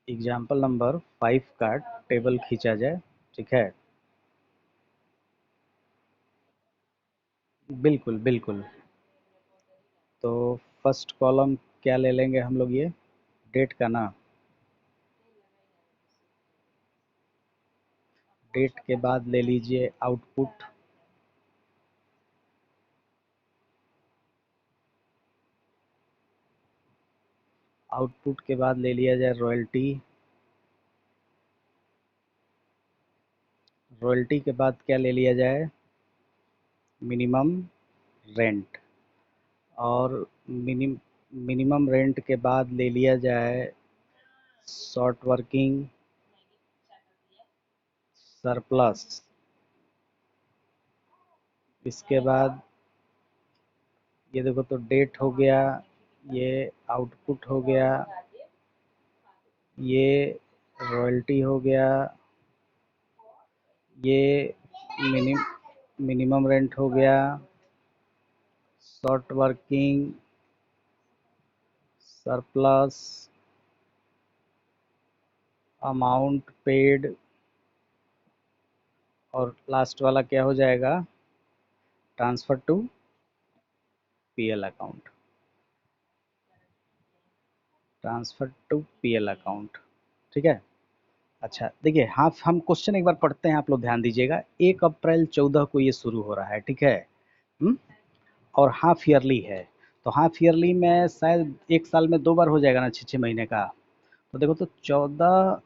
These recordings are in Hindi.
एग्जाम्पल नंबर 5 का टेबल खींचा जाए। ठीक है, बिल्कुल बिल्कुल। तो फर्स्ट कॉलम क्या ले लेंगे हम लोग, ये डेट का ना। डेट के बाद ले लीजिए आउटपुट। आउटपुट के बाद ले लिया जाए रॉयल्टी। रॉयल्टी के बाद क्या ले लिया जाए, मिनिमम रेंट। और मिनिमम रेंट के बाद ले लिया जाए शॉर्ट वर्किंग सरप्लस। इसके बाद ये देखो, तो डेट हो गया, ये आउटपुट हो गया, ये रॉयल्टी हो गया, ये मिनिमम रेंट हो गया, short working surplus, amount paid, और लास्ट वाला क्या हो जाएगा, transfer to PL account. Transfer to PL account. ठीक है। अच्छा देखिए, हाँ हम क्वेश्चन एक बार पढ़ते हैं, आप लोग ध्यान दीजिएगा। 1 अप्रैल 14 को ये शुरू हो रहा है। ठीक है। हुँ? और हाफ ईयरली है। तो हाफ ईयरली में शायद एक साल में 2 बार हो जाएगा ना, 6-6 महीने का। तो देखो, तो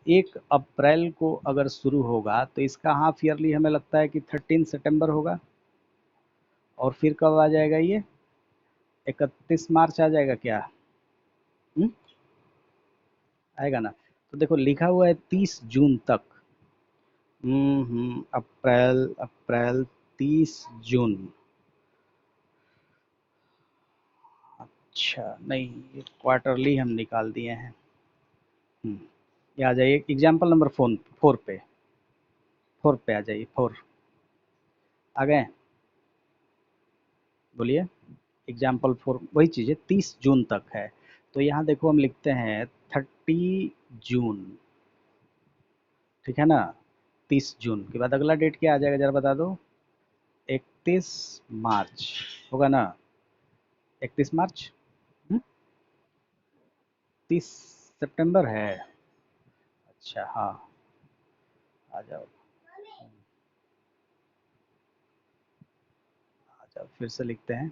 1 अप्रैल को अगर शुरू होगा तो इसका हाफ ईयरली हमें लगता है कि 13 सितंबर होगा। और फिर कब आ जाएगा ये, 31 मार्च आ जाएगा क्या? हुँ? आएगा ना। तो देखो लिखा हुआ है 30 जून तक। अप्रैल अप्रैल 30 जून। अच्छा नहीं, ये क्वार्टरली हम निकाल दिए हैं। ये आ जाइए एग्जाम्पल नंबर 4 पे। 4 पे आ जाइए। 4 आ गए, बोलिए। एग्जाम्पल 4 वही चीज़ है, 30 जून तक है। तो यहाँ देखो हम लिखते हैं 30 जून। ठीक है ना। 30 जून के बाद अगला डेट क्या आ जाएगा, जरा बता दो। 31 मार्च होगा ना। 31 मार्च। 30 सितंबर है। अच्छा हाँ, आ जाओ। आ जाओ, फिर से लिखते हैं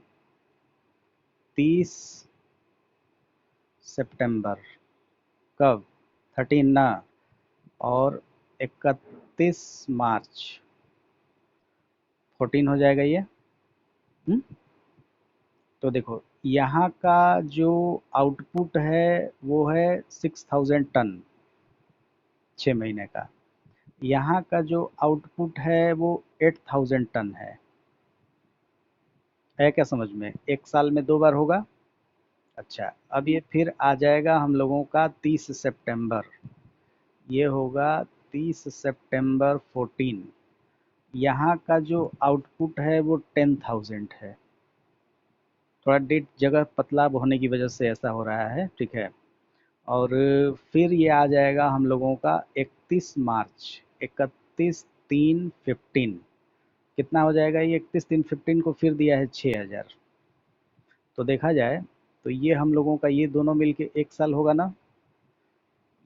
30 सितंबर। कब, 13 ना। और 31 मार्च, 14 हो जाएगा ये। हुँ? तो देखो यहाँ का जो आउटपुट है वो है 6000 टन 6 महीने का। यहाँ का जो आउटपुट है वो 8000 टन है क्या समझ में? एक साल में 2 बार होगा। अच्छा, अब ये फिर आ जाएगा हम लोगों का 30 सितंबर। ये होगा 30 सितंबर 14। यहाँ का जो आउटपुट है वो 10,000 है। थोड़ा डेट जगह पतला होने की वजह से ऐसा हो रहा है। ठीक है। और फिर ये आ जाएगा हम लोगों का 31 मार्च। 31/3/15 कितना हो जाएगा ये, 31/3/15 को फिर दिया है 6000। तो देखा जाए तो ये हम लोगों का ये दोनों मिल के 1 साल होगा ना।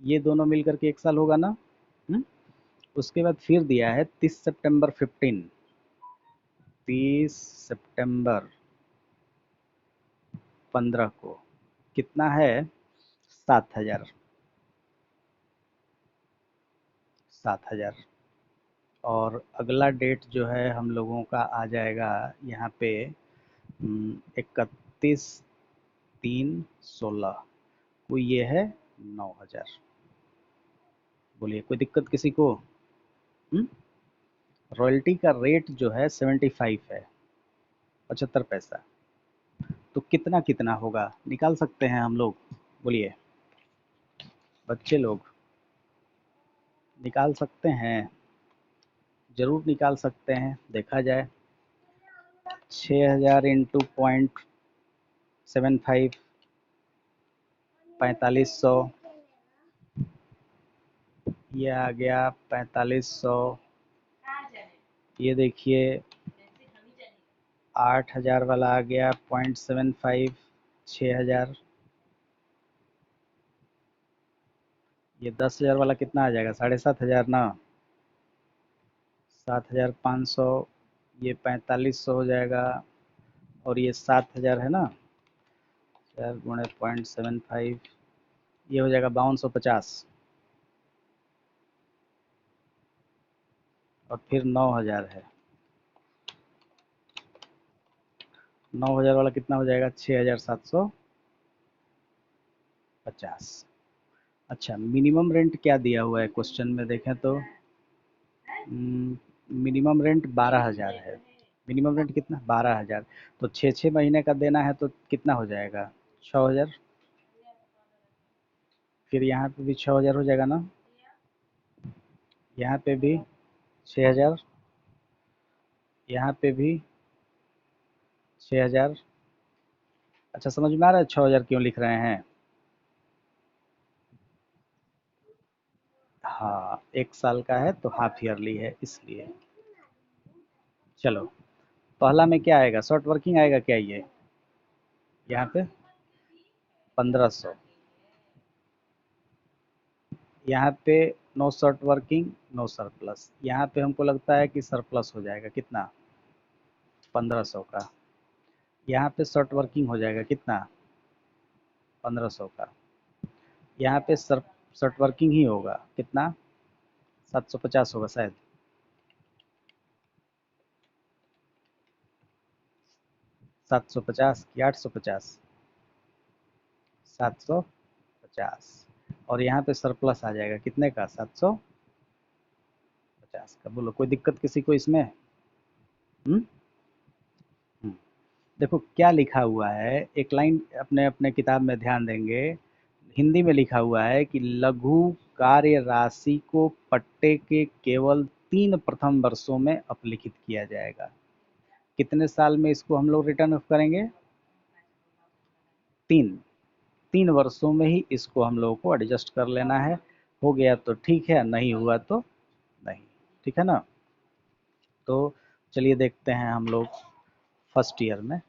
ये दोनों मिल करके 1 साल होगा ना। हुँ? उसके बाद फिर दिया है 30 सितंबर 15। 30 सितंबर 15 को कितना है, 7000। 7000। और अगला डेट जो है हम लोगों का आ जाएगा यहाँ पे 31/3/16 को ये है 9000। बोलिए कोई दिक्कत किसी को? रॉयल्टी का रेट जो है 75 है, 75 पैसा। तो कितना कितना होगा निकाल सकते हैं हम लोग, बोलिए बच्चे लोग। निकाल सकते हैं, ज़रूर निकाल सकते हैं। देखा जाए 6000 इंटू 0.75, 4500। ये आ गया 4500। ये देखिए 8000 वाला आ गया 0.75, 6000। ये 10,000 वाला कितना आ जाएगा, 7,500 ना, 7,500। ये 4500 हो जाएगा। और ये 7,000 है ना, 4 × 0.75, ये हो जाएगा 5250। और फिर 9,000 है, 9,000 वाला कितना हो जाएगा, 6,750। अच्छा, मिनिमम रेंट क्या दिया हुआ है क्वेश्चन में देखें तो, मिनिमम रेंट 12,000 है। मिनिमम रेंट कितना, 12,000। तो 6 6 महीने का देना है तो कितना हो जाएगा, 6,000। फिर यहाँ पे भी 6,000 हो जाएगा ना, यहाँ पे भी 6,000, यहाँ पे भी 6,000। अच्छा, समझ में आ रहा है 6,000 क्यों लिख रहे हैं। हाँ, 1 साल का है तो हाफ ईयरली है इसलिए। चलो, पहला में क्या आएगा, शॉर्ट वर्किंग आएगा क्या, ये यहाँ पे 1500, यहाँ पे no short working, no surplus. यहाँ पे हमको लगता है कि सरप्लस हो जाएगा कितना, 1500 का। यहाँ पे शॉर्ट वर्किंग हो जाएगा कितना, 1500 का। यहाँ पे शॉर्ट वर्किंग ही होगा कितना, 750 होगा शायद। 750 कि 850, 750। और यहाँ पे सरप्लस आ जाएगा कितने का, 750 का। बोलो, कोई दिक्कत किसी को इसमें। हम्म हम्म। देखो क्या लिखा हुआ है, एक लाइन अपने अपने किताब में ध्यान देंगे। हिंदी में लिखा हुआ है कि लघु कार्य राशि को पट्टे के केवल 3 प्रथम वर्षों में अपलिखित किया जाएगा। कितने साल में इसको हम लोग रिटर्न ऑफ करेंगे, 3। 3 वर्षों में ही इसको हम लोगों को एडजस्ट कर लेना है। हो गया तो ठीक है, नहीं हुआ तो नहीं। ठीक है ना। तो चलिए देखते हैं हम लोग फर्स्ट ईयर में।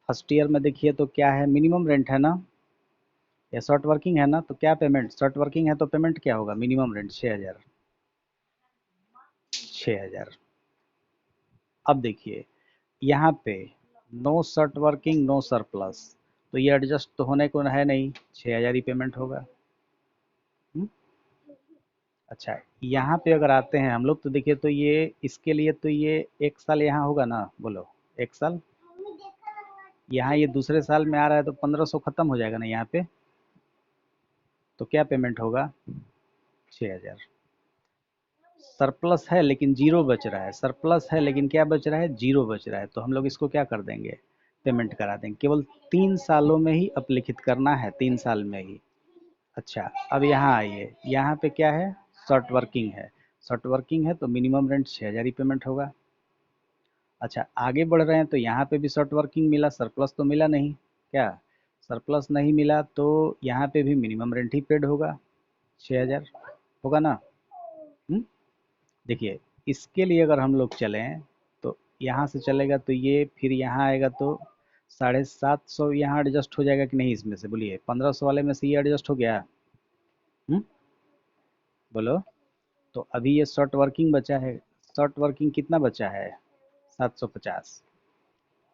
फर्स्ट ईयर में देखिए तो क्या है, मिनिमम रेंट है ना, या शॉर्ट वर्किंग है ना, तो क्या पेमेंट, शॉर्ट वर्किंग है तो पेमेंट क्या होगा, मिनिमम रेंट 6,000। 6,000। अब देखिए यहाँ पे no short working no surplus, तो ये एडजस्ट तो होने को है नहीं, 6,000 ही पेमेंट होगा। हुँ? अच्छा, यहाँ पे अगर आते हैं हम लोग तो देखिए तो ये इसके लिए तो ये 1 साल यहाँ होगा ना, बोलो 1 साल। यहाँ ये दूसरे साल में आ रहा है तो 1500 खत्म हो जाएगा ना यहाँ पे। तो क्या पेमेंट होगा, 6,000। सरप्लस है लेकिन जीरो बच रहा है, सरप्लस है लेकिन क्या बच रहा है, जीरो बच रहा है। तो हम लोग इसको क्या कर देंगे, पेमेंट करा देंगे। केवल 3 सालों में ही अपलिखित करना है, 3 साल में ही। अच्छा, अब यहाँ आइए, यहाँ पे क्या है, शॉर्ट वर्किंग है। शॉर्ट वर्किंग है तो मिनिमम रेंट 6,000 ही पेमेंट होगा। अच्छा, आगे बढ़ रहे हैं तो यहाँ पे भी शॉर्ट वर्किंग मिला, सरप्लस तो मिला नहीं। क्या, सरप्लस नहीं मिला तो यहाँ पे भी मिनिमम रेंट ही पेड होगा, 6,000 होगा ना। हम्म? देखिए, इसके लिए अगर हम लोग चलें तो यहाँ से चलेगा तो ये फिर यहाँ आएगा तो 750 यहाँ एडजस्ट हो जाएगा कि नहीं, इसमें से बोलिए, 1500 वाले में से ये एडजस्ट हो गया। हम्म बोलो। तो अभी ये शॉर्ट वर्किंग बचा है, शॉर्ट वर्किंग कितना बचा है, 750।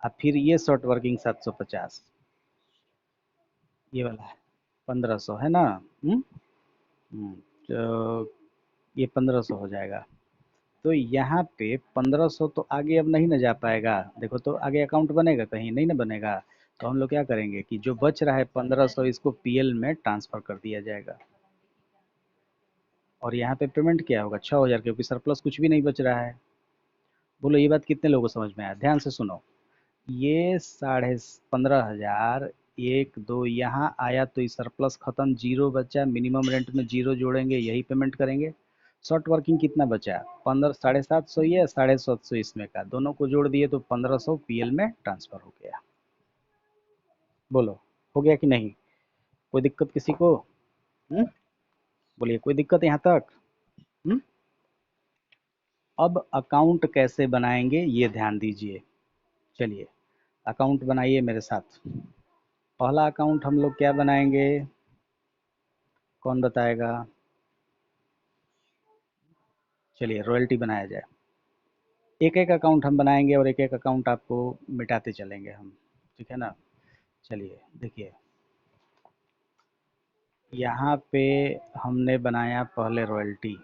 अब फिर ये शॉर्ट वर्किंग 750, ये वाला है 1500 है ना। हम्म तो ये 1500 हो जाएगा। तो यहाँ पे 1500 तो आगे अब नहीं ना जा पाएगा, देखो तो आगे अकाउंट बनेगा कहीं, नहीं ना बनेगा। तो हम लोग क्या करेंगे कि जो बच रहा है 1500 इसको पीएल में ट्रांसफर कर दिया जाएगा। और यहाँ पे पेमेंट क्या होगा, 6,000, क्योंकि सरप्लस कुछ भी नहीं बच रहा है। बोलो, ये बात कितने लोगों को समझ में आया, ध्यान से सुनो। ये 15,500, 1 2 यहाँ आया तो ये सरप्लस खत्म, जीरो बचा, मिनिमम रेंट में जीरो जोड़ेंगे, यही पेमेंट करेंगे। शॉर्ट वर्किंग कितना बचा, 750 ये 750 इसमें का, दोनों को जोड़ दिए तो 1500 पीएल में ट्रांसफर हो गया। बोलो, हो गया कि नहीं, कोई दिक्कत किसी को। हम्म बोलिए कोई दिक्कत यहाँ तक? हम्म? अब अकाउंट कैसे बनाएंगे ये ध्यान दीजिए। चलिए अकाउंट बनाइए मेरे साथ। पहला अकाउंट हम लोग क्या बनाएंगे? कौन बताएगा? चलिए रॉयल्टी बनाया जाए। एक एक अकाउंट हम बनाएंगे और एक एक अकाउंट आपको मिटाते चलेंगे हम। ठीक है ना? चलिए देखिए, यहाँ पे हमने बनाया पहले रॉयल्टी।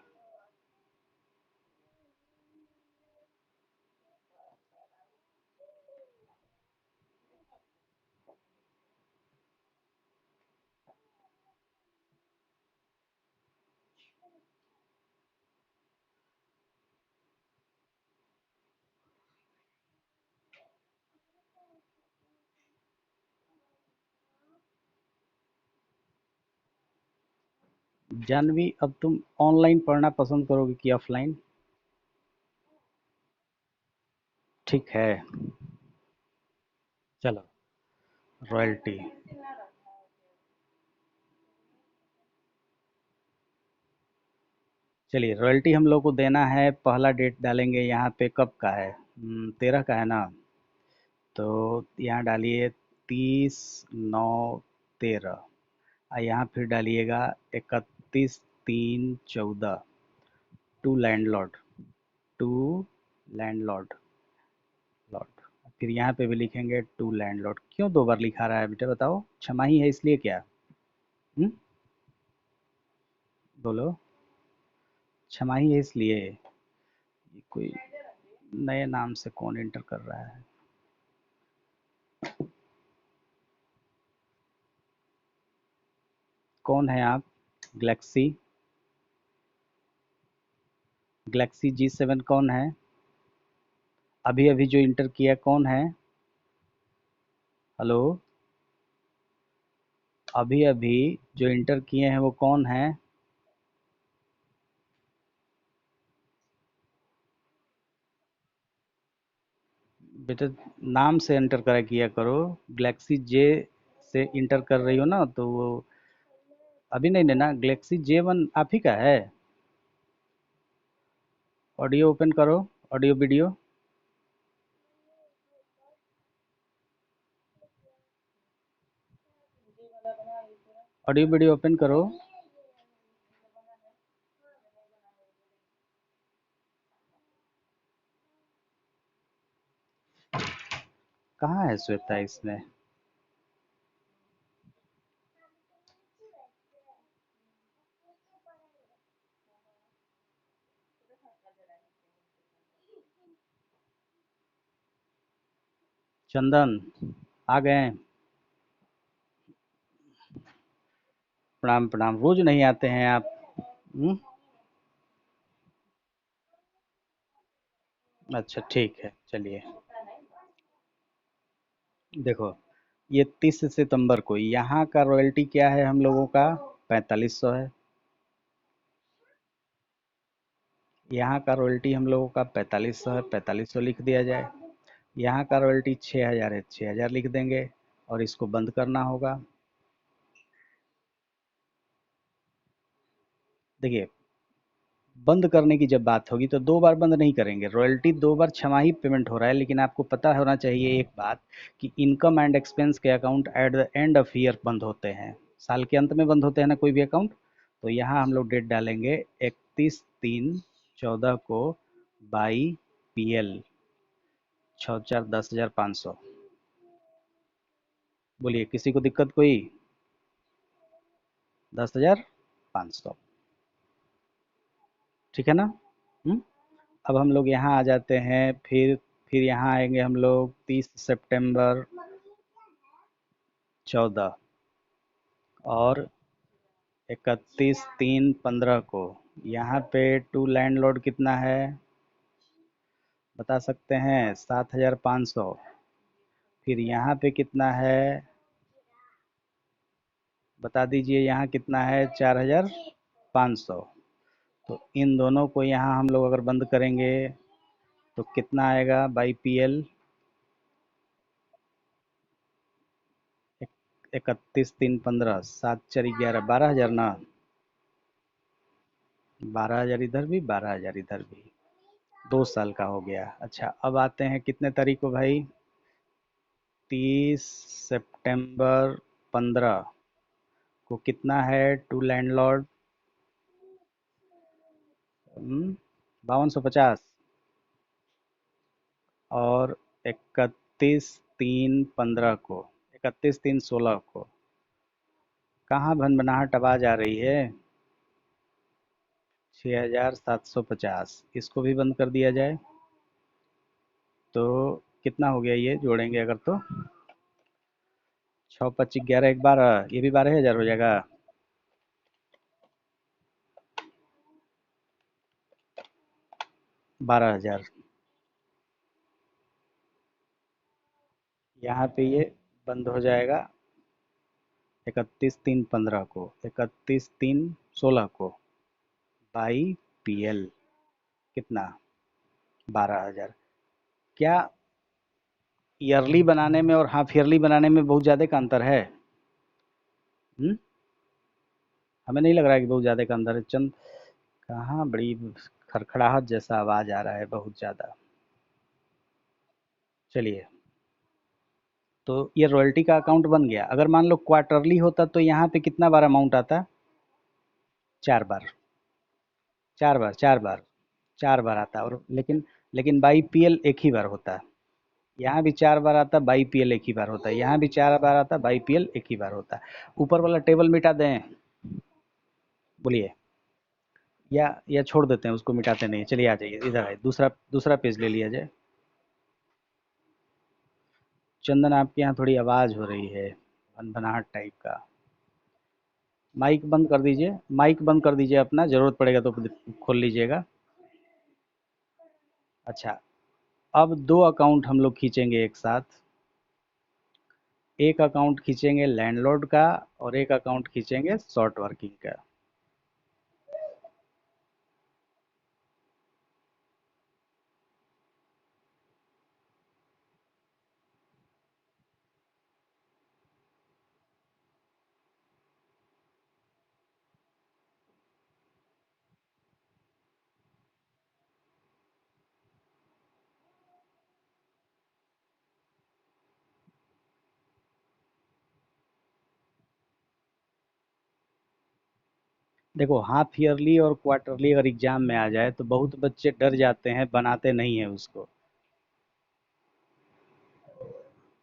जानवी, अब तुम ऑनलाइन पढ़ना पसंद करोगे कि ऑफलाइन? ठीक है। चलो रॉयल्टी। चलिए रॉयल्टी हम लोग को देना है, पहला डेट डालेंगे यहाँ पे, कब का है? 13 का है ना? तो यहाँ डालिए 30/9/13। और यहाँ फिर डालिएगा 31/3/14। To landlord, to landlord lord. फिर यहाँ पे भी लिखेंगे टू लैंडलॉर्ड। क्यों दो बार लिखा रहा है बेटा बताओ? छमाही है इसलिए क्या? हम्म? बोलो। छमाही है इसलिए। ये कोई नए नाम से कौन एंटर कर रहा है? कौन है आप? गैलेक्सी, गैलेक्सी G7 कौन है? अभी अभी जो इंटर किया कौन है? हेलो, अभी अभी जो इंटर किए हैं वो कौन है? बेटा नाम से इंटर करा किया करो। गैलेक्सी जे से इंटर कर रही हो ना, तो वो अभी नहीं लेना। गैलेक्सी J1 आप ही का है? ऑडियो ओपन करो, audio video. Audio video open करो। कहाँ है श्वेता इसमें? चंदन आ गए हैं? प्रणाम प्रणाम, रोज नहीं आते हैं आप? हम्म? अच्छा ठीक है चलिए। देखो ये 30 सितंबर को यहाँ का रॉयल्टी क्या है हम लोगों का? 4500 है। यहाँ का रॉयल्टी हम लोगों का 4500 है, 4500 लिख दिया जाए। यहाँ का रॉयल्टी 6000 है, 6000 लिख देंगे। और इसको बंद करना होगा। देखिए बंद करने की जब बात होगी तो दो बार बंद नहीं करेंगे। रॉयल्टी दो बार छमाही पेमेंट हो रहा है, लेकिन आपको पता होना चाहिए एक बात, कि इनकम एंड एक्सपेंस के account at the end of year बंद होते हैं। साल के अंत में बंद होते हैं ना कोई भी अकाउंट। तो यहाँ हम लोग डेट डालेंगे 31/3/14 को, बाई PL 6/4/10,500। बोलिए किसी को दिक्कत कोई? 10,500। ठीक है ना? हम्म? अब हम लोग यहाँ आ जाते हैं। फिर यहाँ आएंगे हम लोग 30 सितंबर 14 और 31/3/15 को। यहाँ पे टू लैंडलॉर्ड कितना है बता सकते हैं? 7,500। फिर यहाँ पे कितना है बता दीजिए? यहाँ कितना है? 4,500। तो इन दोनों को यहाँ हम लोग अगर बंद करेंगे तो कितना आएगा बाई PL? 31/3/15, 7×4=11, 12,000 ना? 12,000 इधर भी, 12,000 इधर भी, 2 साल का हो गया। अच्छा, अब आते हैं कितने तारीख को भाई? 30 सितंबर 15 को कितना है टू लैंडलॉर्ड? 5250। और 31/3/15 को, 31/3/16 को कहाँ भनभनाहट आवाज आ रही है? 6,750, इसको भी बंद कर दिया जाए तो कितना हो गया? ये जोड़ेंगे अगर तो 6 25 11 1 12, ये भी 12,000 हो जाएगा। 12,000। यहाँ पे ये बंद हो जाएगा 31/3/15 को, 31/3/16 को, बाई पीएल। कितना? 12,000। क्या ईयरली बनाने में और हाफ ईयरली बनाने में बहुत ज़्यादा का अंतर है? हम्म? हमें नहीं लग रहा है कि बहुत ज़्यादा का अंतर है। चंद कहाँ, बड़ी खड़खड़ाहट जैसा आवाज़ आ रहा है बहुत ज़्यादा। चलिए, तो ये रॉयल्टी का अकाउंट बन गया। अगर मान लो क्वार्टरली होता तो यहाँ पे कितना बार अमाउंट आता? 4 बार। 4 बार, 4 बार, 4 बार आता। और लेकिन लेकिन बाई पीएल एक ही बार होता है। यहाँ भी 4 बार आता, बाई पीएल एक ही बार होता है। यहाँ भी 4 बार आता, बाई पीएल एक ही बार होता है। ऊपर वाला टेबल मिटा दें? बोलिए। या छोड़ देते हैं उसको, मिटाते नहीं? चलिए आ जाइए इधर आइए, दूसरा दूसरा पेज ले लिया जाए। चंदन, आपके यहाँ थोड़ी आवाज़ हो रही है, भनभनाहट टाइप का। माइक बंद कर दीजिए, माइक बंद कर दीजिए अपना, ज़रूरत पड़ेगा तो खोल लीजिएगा। अच्छा, अब दो अकाउंट हम लोग खींचेंगे एक साथ। एक अकाउंट खींचेंगे लैंडलॉर्ड का और एक अकाउंट खींचेंगे शॉर्ट वर्किंग का। देखो, हाफ ईयरली और क्वार्टरली अगर एग्जाम में आ जाए तो बहुत बच्चे डर जाते हैं, बनाते नहीं हैं उसको।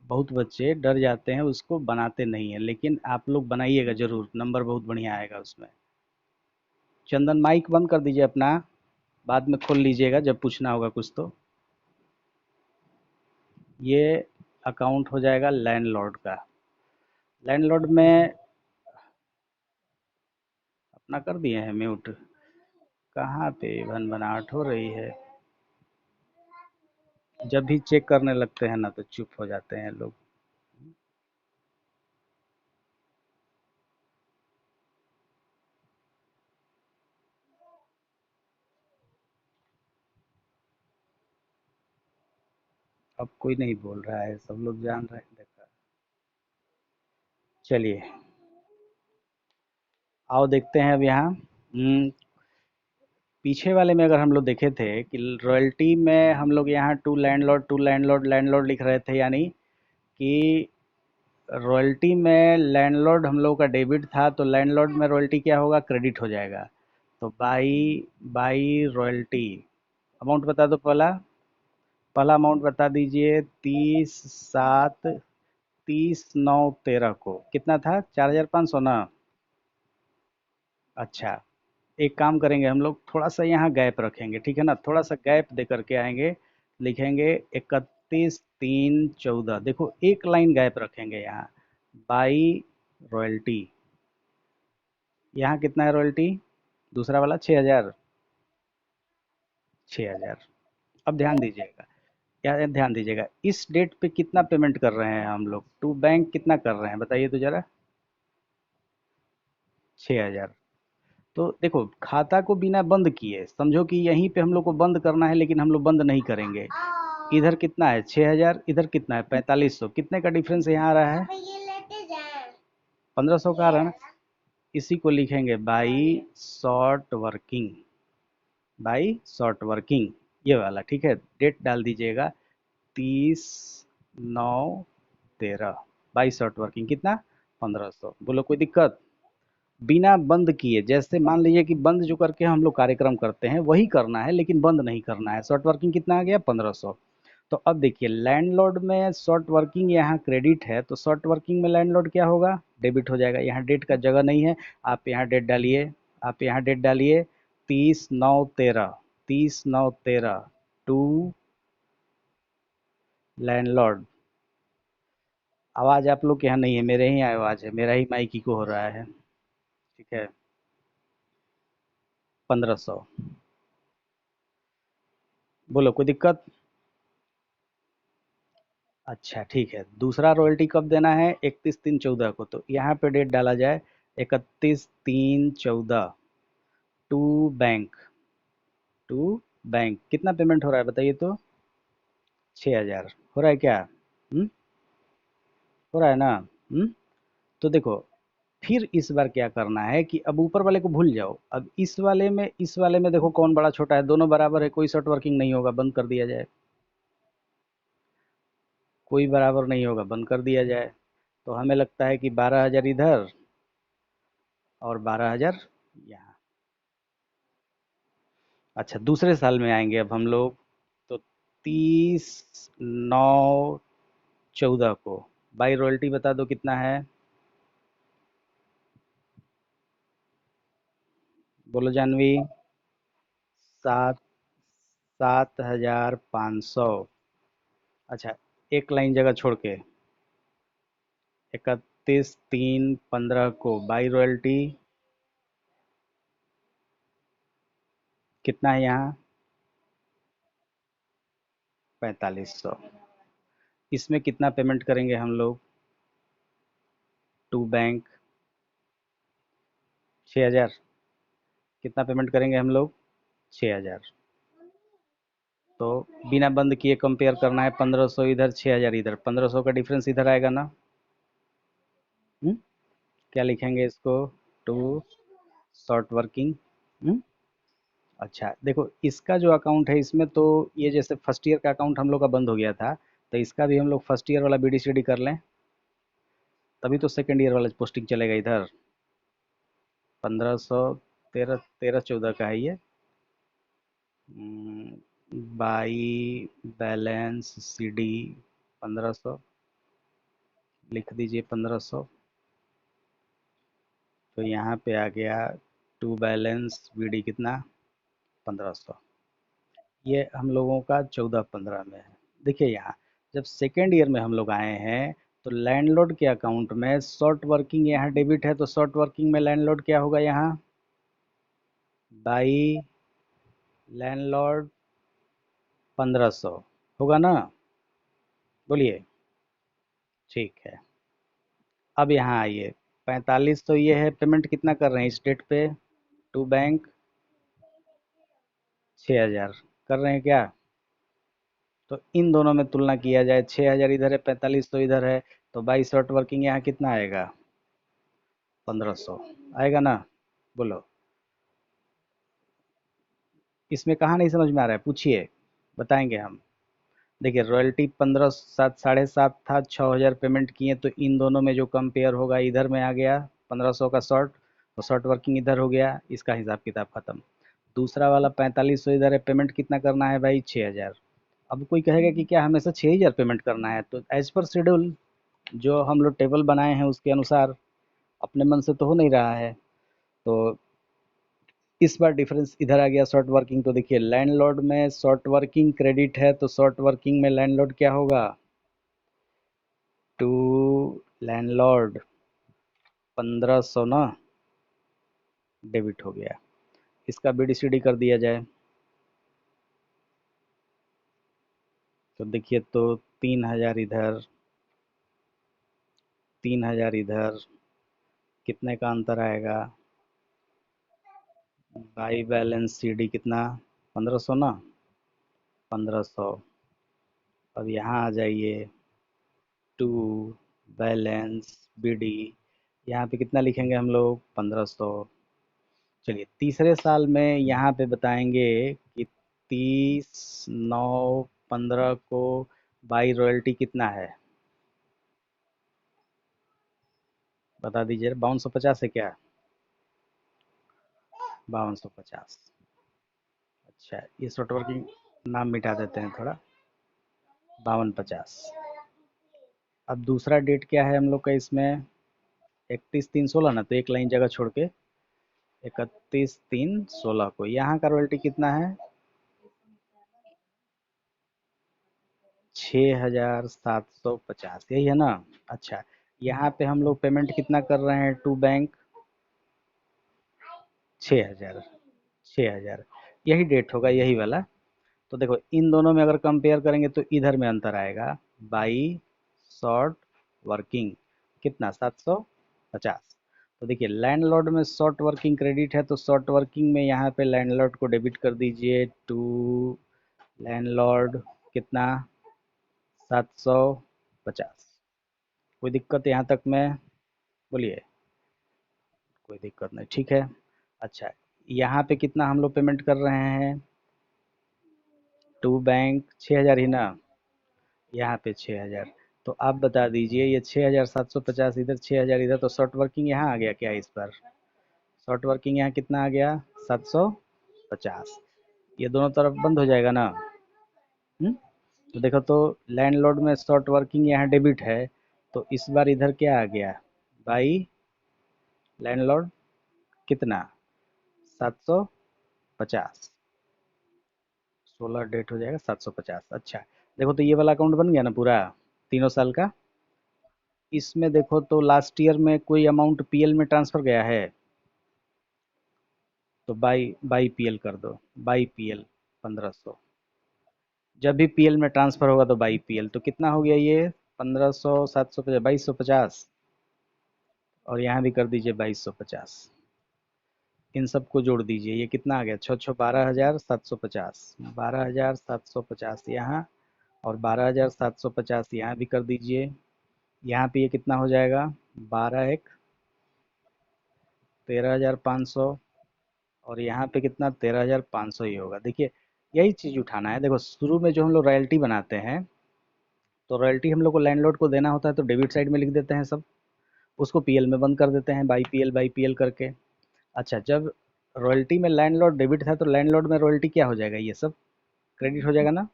बहुत बच्चे डर जाते हैं, उसको बनाते नहीं हैं, लेकिन आप लोग बनाइएगा जरूर, नंबर बहुत बढ़िया आएगा उसमें। चंदन, माइक बंद कर दीजिए अपना, बाद में खोल लीजिएगा जब पूछना होगा कुछ तो। ये अकाउंट हो जाएगा लैंडलॉर्ड का। लैंडलॉर्ड में अपना कर दिए हैं म्यूट। कहाँ पे भनभनाहट हो रही है? जब भी चेक करने लगते हैं ना तो चुप हो जाते हैं लोग। अब कोई नहीं बोल रहा है, सब लोग जान रहे हैं। देखा, चलिए आओ देखते हैं अब यहाँ। पीछे वाले में अगर हम लोग देखे थे कि रॉयल्टी में हम लोग यहाँ टू लैंडलॉर्ड लैंडलॉर्ड लिख रहे थे, यानी कि रॉयल्टी में लैंडलॉर्ड हम लोग का डेबिट था, तो लैंडलॉर्ड में रॉयल्टी क्या होगा? क्रेडिट हो जाएगा। तो बाई बाई रॉयल्टी अमाउंट बता दो पहला। पहला अमाउंट बता दीजिए। 30/7 30/9/13 को कितना था? 4,500 ना? अच्छा, एक काम करेंगे हम लोग, थोड़ा सा यहाँ गैप रखेंगे, ठीक है ना? थोड़ा सा गैप दे करके आएंगे, लिखेंगे 31/3/14। देखो, एक लाइन गैप रखेंगे यहाँ। बाई रॉयल्टी, यहाँ कितना है रॉयल्टी? दूसरा वाला 6,000। 6,000। अब ध्यान दीजिएगा, या ध्यान दीजिएगा, इस डेट पे कितना पेमेंट कर रहे हैं हम लोग टू बैंक? कितना कर रहे हैं बताइए तो जरा। 6,000। तो देखो, खाता को बिना बंद किए समझो कि यहीं पे हम लोग को बंद करना है, लेकिन हम लोग बंद नहीं करेंगे। इधर कितना है? 6,000। इधर कितना है? 4,500। कितने का डिफरेंस यहाँ आ रहा है? 1,500 का आ रहा है ना? इसी को लिखेंगे by short working. By short working, ये वाला ठीक है। डेट डाल दीजिएगा 30/9/13, बाई शॉर्ट वर्किंग कितना, 1500। बोलो कोई दिक्कत? बिना बंद किए, जैसे मान लीजिए कि बंद जो करके हम लोग कार्यक्रम करते हैं वही करना है, लेकिन बंद नहीं करना है। शॉर्ट वर्किंग कितना आ गया, 1500। तो अब देखिए लैंडलॉर्ड में शॉर्ट वर्किंग यहाँ क्रेडिट है, तो शॉर्ट वर्किंग में लैंडलॉर्ड क्या होगा, डेबिट हो जाएगा। यहाँ डेट का जगह नहीं है, आप यहाँ डेट डालिए, आप यहाँ डेट डालिए 30/9/13, 30/9/13 टू लैंडलॉर्ड। आवाज़ आप लोग के यहाँ नहीं है, मेरे ही आवाज़ है, मेरा ही माइक को हो रहा है। ठीक है, 1500। बोलो कोई दिक्कत? अच्छा ठीक है, दूसरा रॉयल्टी कब देना है, 31/3/14 को। तो यहाँ पे डेट डाला जाए 31/3/14 टू बैंक, टू बैंक। कितना पेमेंट हो रहा है बताइए तो, 6000 हो रहा है क्या? हो रहा है ना? तो देखो, फिर इस बार क्या करना है कि अब ऊपर वाले को भूल जाओ, अब इस वाले में देखो कौन बड़ा छोटा है, दोनों बराबर है, कोई शॉर्ट वर्किंग नहीं होगा, बंद कर दिया जाए। कोई बराबर नहीं होगा, बंद कर दिया जाए। तो हमें लगता है कि 12,000 इधर और 12,000 यहाँ। अच्छा, दूसरे साल में आएंगे अब हम लोग। तो 30/9/14 को बाई रॉयल्टी बता दो कितना है, बोलो जानवी। सात 7,500। अच्छा, एक लाइन जगह छोड़ के 31/3/15 को बाई रॉयल्टी कितना है यहाँ, 4500। इसमें कितना पेमेंट करेंगे हम लोग, टू बैंक 6000। कितना पेमेंट करेंगे हम लोग, 6000। तो बिना बंद किए कंपेयर करना है, 1500 इधर 6000 इधर, 1500 का डिफरेंस इधर आएगा ना। हम्म? क्या लिखेंगे इसको, टू शॉर्ट वर्किंग। अच्छा देखो, इसका जो अकाउंट है इसमें तो ये जैसे फर्स्ट ईयर का अकाउंट हम लोग का बंद हो गया था, तो इसका भी हम लोग फर्स्ट ईयर वाला बीडीसीडी कर लें, तभी तो सेकंड ईयर वाला पोस्टिंग चलेगा इधर। 1500, 13/14 का है ये। बाई बैलेंस सीडी 1500, लिख दीजिए 1500। तो यहाँ पे आ गया टू बैलेंस बीडी कितना, 1500। ये हम लोगों का 14/15 में है। देखिए यहाँ, जब सेकेंड ईयर में हम लोग आए हैं, तो लैंडलॉर्ड के अकाउंट में शॉर्ट वर्किंग यहाँ डेबिट है, तो शॉर्ट वर्किंग में लैंडलॉर्ड क्या होगा यहाँ, बाई लैंडलॉर्ड 1500 होगा ना, बोलिए। ठीक है, अब यहाँ आइए, 45 तो ये है, पेमेंट कितना कर रहे हैं स्टेट पे, टू बैंक 6000 कर रहे हैं क्या? तो इन दोनों में तुलना किया जाए, 6000 इधर है, 45 तो इधर है, तो बाई शॉर्ट वर्किंग यहाँ कितना आएगा, 1500 आएगा ना। बोलो, इसमें कहाँ नहीं समझ में आ रहा है, पूछिए, बताएंगे हम। देखिए रॉयल्टी 15, 7, 7.5 था, 6000 पेमेंट किए, तो इन दोनों में जो कंपेयर होगा इधर में आ गया 1500 का शॉर्ट, तो शॉर्ट वर्किंग इधर हो गया, इसका हिसाब किताब खत्म। दूसरा वाला 4500 इधर है, पेमेंट कितना करना है भाई, 6000। अब कोई कहेगा कि क्या हमेशा 6000 पेमेंट करना है, तो एज पर शेड्यूल जो हम लोग टेबल बनाए हैं उसके अनुसार, अपने मन से तो हो नहीं रहा है। तो इस बार डिफरेंस इधर आ गया शॉर्ट वर्किंग। तो देखिए लैंडलॉर्ड में शॉर्ट वर्किंग क्रेडिट है, तो शॉर्ट वर्किंग में लैंडलॉर्ड क्या होगा, टू लैंडलॉर्ड 1500 ना, डेबिट हो गया। इसका बीडीसीडी कर दिया जाए, तो देखिए तो 3000 इधर, 3000 इधर, कितने का अंतर आएगा, बाई बैलेंस सीडी कितना, 1500 ना, 1500। अब यहाँ आ जाइए, टू बैलेंस बीडी, यहाँ पे कितना लिखेंगे हम लोग, 1500। चलिए तीसरे साल में यहाँ पे बताएंगे कि 30/9/15 को बाई रॉयल्टी कितना है, बता दीजिए। 5250 है क्या? 5250। अच्छा, ये शॉर्ट वर्किंग नाम मिटा देते हैं थोड़ा। 5250। अब दूसरा डेट क्या है हम लोग का इसमें? 31/3/16 ना, तो एक लाइन जगह छोड़ के 31/3/16 को यहाँ का रॉयल्टी कितना है? 6750, यही है ना? अच्छा, यहाँ पे हम लोग पेमेंट कितना कर रहे हैं टू बैंक? 6000। 6000, यही डेट होगा, यही वाला। तो देखो इन दोनों में अगर कंपेयर करेंगे तो इधर में अंतर आएगा। बाई शॉर्ट वर्किंग कितना? 750। तो देखिए लैंडलॉर्ड में शॉर्ट वर्किंग क्रेडिट है, तो शॉर्ट वर्किंग में यहाँ पे लैंडलॉर्ड को डेबिट कर दीजिए टू लैंडलॉर्ड। कितना? 750। कोई दिक्कत यहाँ तक में? बोलिए। कोई दिक्कत नहीं, ठीक है। अच्छा, यहाँ पे कितना हम लोग पेमेंट कर रहे हैं टू बैंक? 6000 ही ना? यहाँ पे 6000। तो आप बता दीजिए, ये 6750 इधर, 6000 इधर, तो शॉर्ट वर्किंग यहाँ आ गया क्या इस पर? शॉर्ट वर्किंग यहाँ कितना आ गया? 750। ये दोनों तरफ बंद हो जाएगा ना? हम्म? तो देखो तो लैंडलॉर्ड में शॉर्ट वर्किंग यहाँ डेबिट है, तो इस बार इधर क्या आ गया? बाई लैंडलॉर्ड कितना? 750। 16 डेट हो जाएगा 750। अच्छा, देखो तो ये वाला अकाउंट बन गया ना पूरा, तीनों साल का। इसमें देखो तो लास्ट ईयर में कोई अमाउंट पीएल में ट्रांसफर गया है, तो बाई बाई पीएल कर दो। By PL 1500। जब भी पीएल में ट्रांसफर होगा तो बाई पीएल, तो कितना हो गया ये? 1500, 750, 2250। और यहाँ भी कर दीजिए 2250। इन सबको जोड़ दीजिए, ये कितना आ गया? 12,750। 12,750 यहाँ, और 12,750 यहाँ भी कर दीजिए। यहाँ पे ये कितना हो जाएगा? 12 एक 13,500। और यहाँ पे कितना? 13,500 ही होगा। देखिए यही चीज़ उठाना है। देखो शुरू में जो हम लोग रॉयल्टी बनाते हैं, तो रॉयल्टी हम लोग को लैंडलॉर्ड को देना होता है, तो डेबिट साइड में लिख देते हैं सब, उसको पीएल में बंद कर देते हैं बाई पीएल करके। अच्छा, जब रॉयल्टी में लैंडलॉर्ड डेबिट था, तो लैंडलॉर्ड में रॉयल्टी क्या हो जाएगा? ये सब क्रेडिट हो जाएगा ना?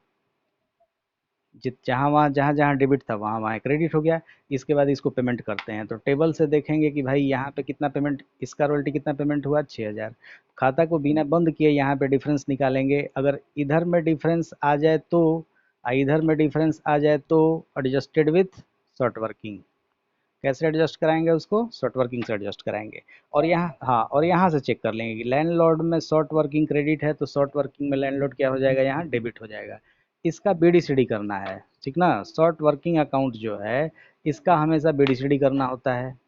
जित जहाँ वहाँ जहाँ जहाँ डेबिट था वहाँ वहाँ क्रेडिट हो गया। इसके बाद इसको पेमेंट करते हैं, तो टेबल से देखेंगे कि भाई यहाँ पे कितना पेमेंट, इसका रॉयल्टी कितना पेमेंट हुआ? 6000। खाता को बिना बंद किए यहाँ पे डिफरेंस निकालेंगे। अगर इधर में डिफरेंस आ जाए तो, इधर में डिफरेंस आ जाए तो एडजस्टेड विथ शॉर्ट वर्किंग। कैसे एडजस्ट कराएंगे उसको? शॉर्ट वर्किंग से एडजस्ट कराएंगे। और यहाँ, हाँ, और यहाँ से चेक कर लेंगे कि लैंडलॉर्ड में शॉर्ट वर्किंग क्रेडिट है, तो शॉर्ट वर्किंग में लैंडलॉर्ड क्या हो जाएगा? यहाँ डेबिट हो जाएगा। इसका बीडीसीडी करना है, ठीक ना? शॉर्ट वर्किंग अकाउंट जो है, इसका हमेशा बीडीसीडी करना होता है।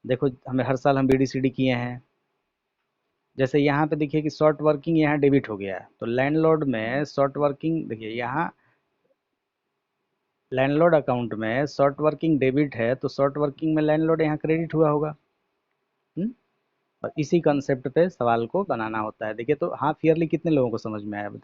देखो हमें हर साल हम बीडीसीडी किए हैं। जैसे यहाँ पे देखिए कि शॉर्ट वर्किंग यहाँ डेबिट हो गया है, तो लैंडलॉर्ड में शॉर्ट वर्किंग, देखिए यहाँ लैंडलॉर्ड अकाउंट में शॉर्ट वर्किंग डेबिट है, तो शॉर्ट वर्किंग में लैंडलॉर्ड यहाँ क्रेडिट हुआ होगा। हम्म? और इसी कंसेप्ट पे सवाल को बनाना होता है। देखिए तो हाफ ईयरली कितने लोगों को समझ में आया बताइए?